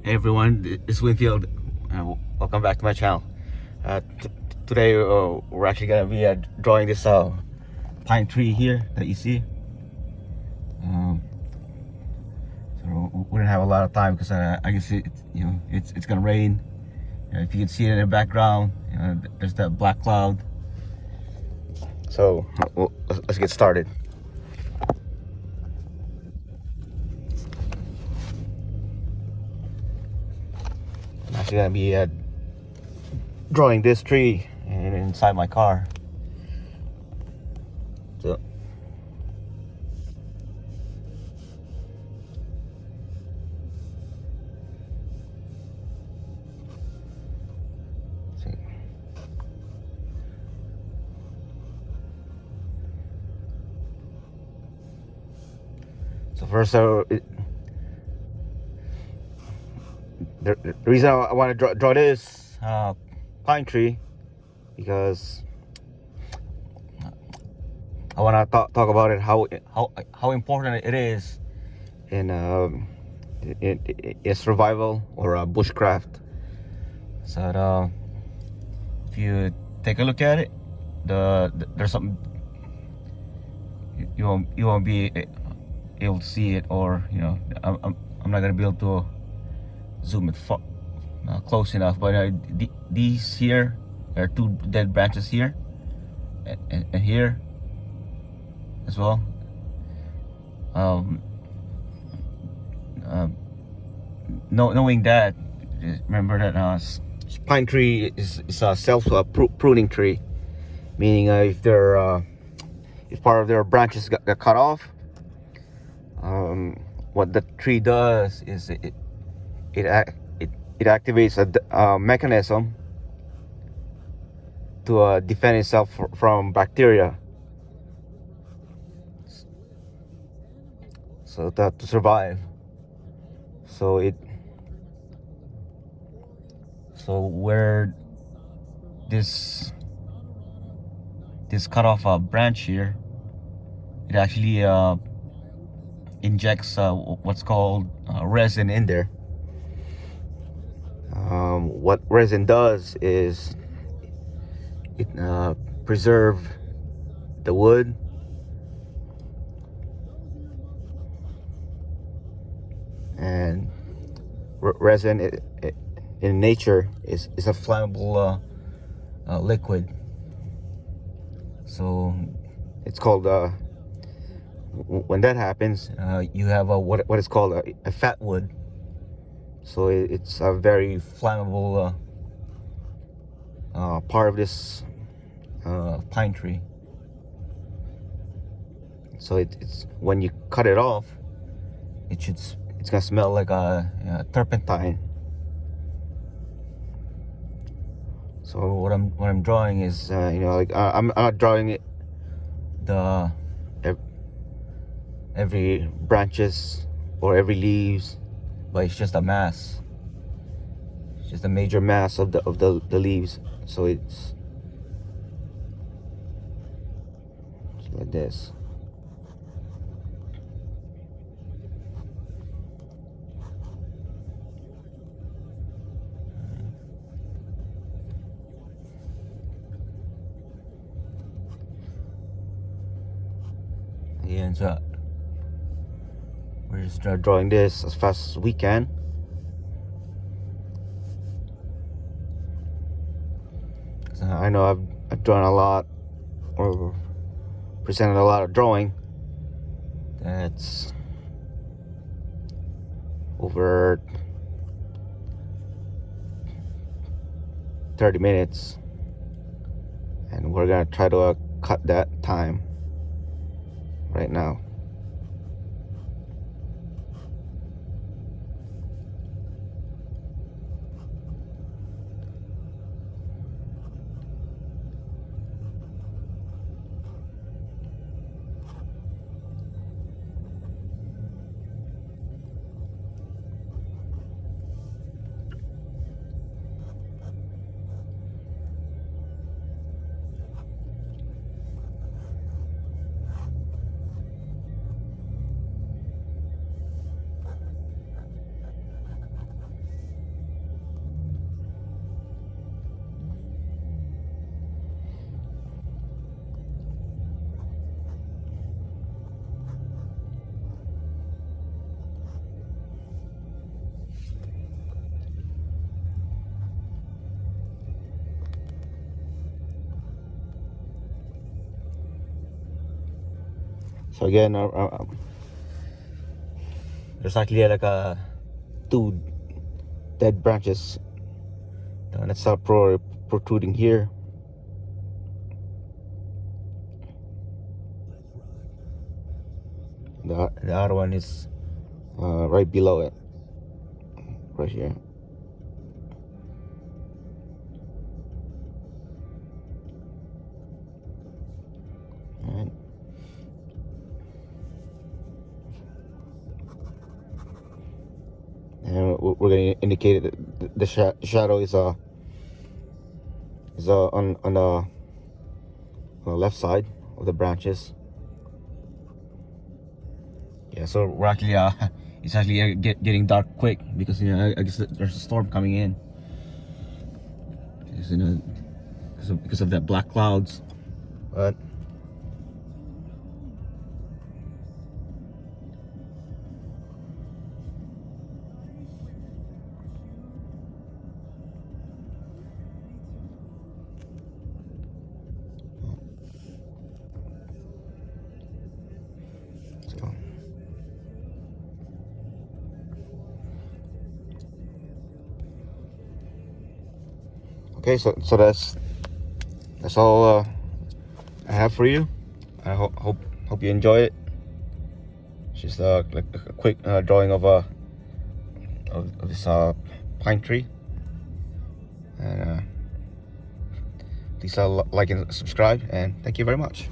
Hey everyone, it's Winfield. Welcome back to my channel. Today we're actually gonna be drawing this pine tree here that you see. So we don't have a lot of time because I can see it, it's gonna rain. If you can see it in the background, there's that black cloud. So let's get started. I'm actually gonna be drawing this tree and inside my car. So see. So first, the reason I want to draw this pine tree because I want to talk about it, how important it is in survival or bushcraft. So if you take a look at it, there's something you won't be able to see it, or I'm not gonna be able to zoom it close enough. But these here, there are two dead branches here and here as well. Knowing that, remember that pine tree is a self pruning tree, meaning if part of their branches got cut off, what the tree does is it activates a mechanism to defend itself from bacteria, so that to survive. So where this cut off branch here, it actually injects what's called resin in there. What resin does is it preserve the wood, and resin in nature is a flammable liquid. So it's called when that happens, you have what is called a fat wood. So it's a very flammable part of this pine tree. So it's when you cut it off, it's gonna smell like a turpentine. So what I'm drawing is I'm not drawing it every branches or every leaves, but it's just a mass. It's just a major mass of the leaves. So it's like this. And so we're just drawing this as fast as we can. I know I've drawn a lot, or presented a lot of drawing. That's over 30 minutes, and we're gonna try to cut that time right now. So again, there's actually like two dead branches that start protruding here. The other one is right below it, right here. Alright. And we're going to indicate that the shadow is on the left side of the branches. Yeah, so we're actually it's actually getting dark quick because I guess there's a storm coming in. Because of that black clouds, but so. Okay, so that's all I have for you. I hope you enjoy it. Just like a quick drawing of this pine tree, and please like and subscribe, and thank you very much.